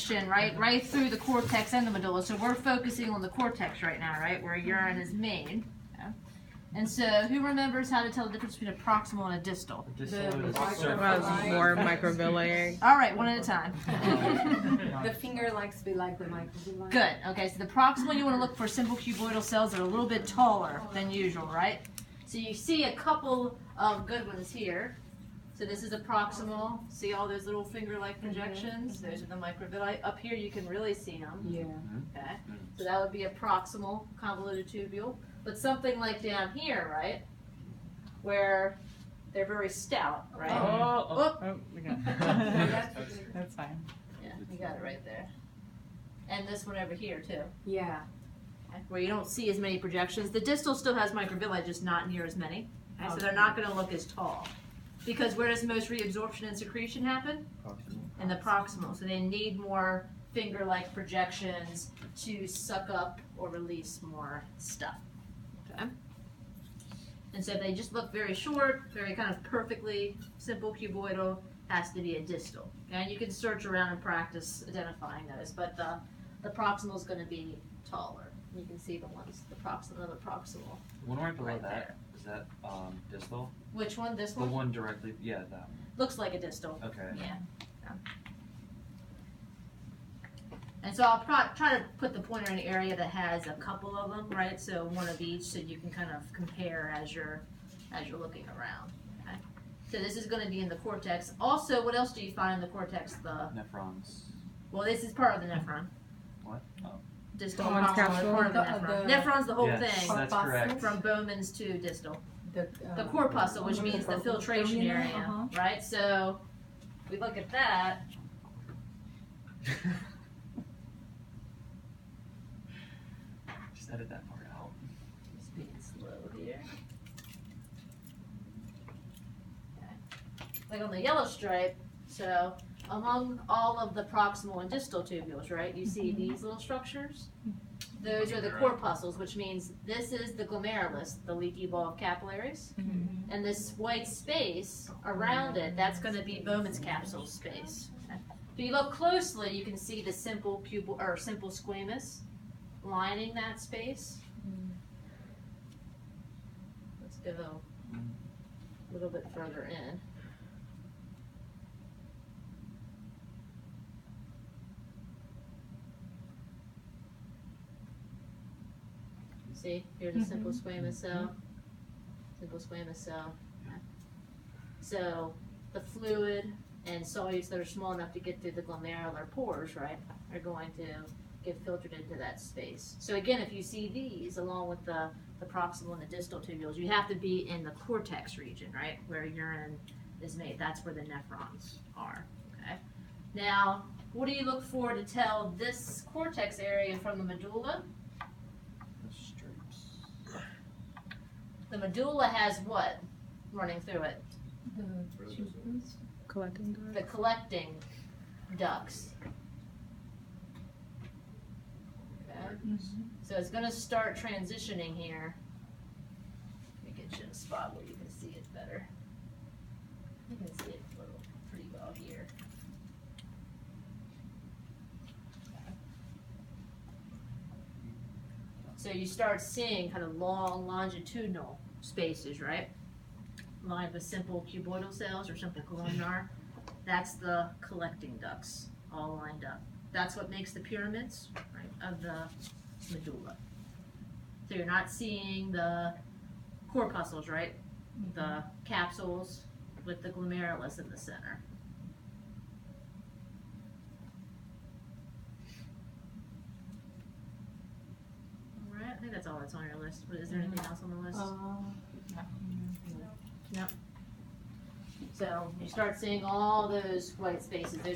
connection, right through the cortex and the medulla. So we're focusing on the cortex right now, right, where urine is made. Okay. And so, who remembers how to tell the difference between a proximal and a distal? More microvilli. All right, one at a time. The finger likes to be like the microvilli. Good. Okay, so the proximal, you want to look for simple cuboidal cells that are a little bit taller than usual, right? So you see a couple of good ones here. So this is a proximal. See all those little finger-like projections? Those are the microvilli. Up here you can really see them. Yeah. Okay. So that would be a proximal convoluted tubule. But something like down here, right, where they're very stout, right? We got it. That's fine. Yeah, you got it right there. And this one over here too. Yeah. Okay, where you don't see as many projections. The distal still has microvilli, just not near as many. Okay, so they're not going to look as tall. Because where does most reabsorption and secretion happen? In the proximal. So they need more finger-like projections to suck up or release more stuff. Okay? And so if they just look very short, very kind of perfectly simple cuboidal, has to be a distal. Okay? And you can search around and practice identifying those, but the proximal is going to be taller. You can see the ones, the proximal, the proximal. One right below Right that, there. is that distal? Which one? This The one? one directly, yeah, that one. Looks like a distal. Okay. Yeah. And so I'll try to put the pointer in an area that has a couple of them, right? So one of each, so you can kind of compare as you're looking around. Okay. So this is going to be in the cortex. Also, what else do you find in the cortex? Nephrons. Well, this is part of the nephron. What? Oh. Distal Bowman's proximal is capsule? part of the nephron. Nephron's the whole Yes, thing. that's correct. From Bowman's to distal. The Corpuscle, which means the filtration area, right? So we look at that. Just edit that part out. Just being slow here. Okay. Like on the yellow stripe, so among all of the proximal and distal tubules, right, you see these little structures? Those are the corpuscles, which means this is the glomerulus, the leaky ball of capillaries. And this white space around it, that's going to be Bowman's capsule space. Okay. If you look closely, you can see the simple pupil or simple squamous lining that space. Let's go a little bit further in. See, here's a simple squamous cell. Simple squamous cell. Okay. So the fluid and solutes that are small enough to get through the glomerular pores, right, are going to get filtered into that space. So again, if you see these along with the proximal and the distal tubules, you have to be in the cortex region, right, where urine is made. That's where the nephrons are. Okay. Now, what do you look for to tell this cortex area from the medulla? The stripes. The medulla has what running through it? Collecting duct. The collecting ducts. Okay. So it's going to start transitioning here. Let me get you in a spot where you can see it better. You can see it pretty well here. So you start seeing kind of long longitudinal spaces, right? Lined with simple cuboidal cells or simple columnar. That's the collecting ducts all lined up. That's what makes the pyramids, right, of the medulla. So you're not seeing the corpuscles, right? The capsules with the glomerulus in the center. All right, I think that's all that's on your list. Is there anything else on the list? No. So you start seeing all those white spaces. Those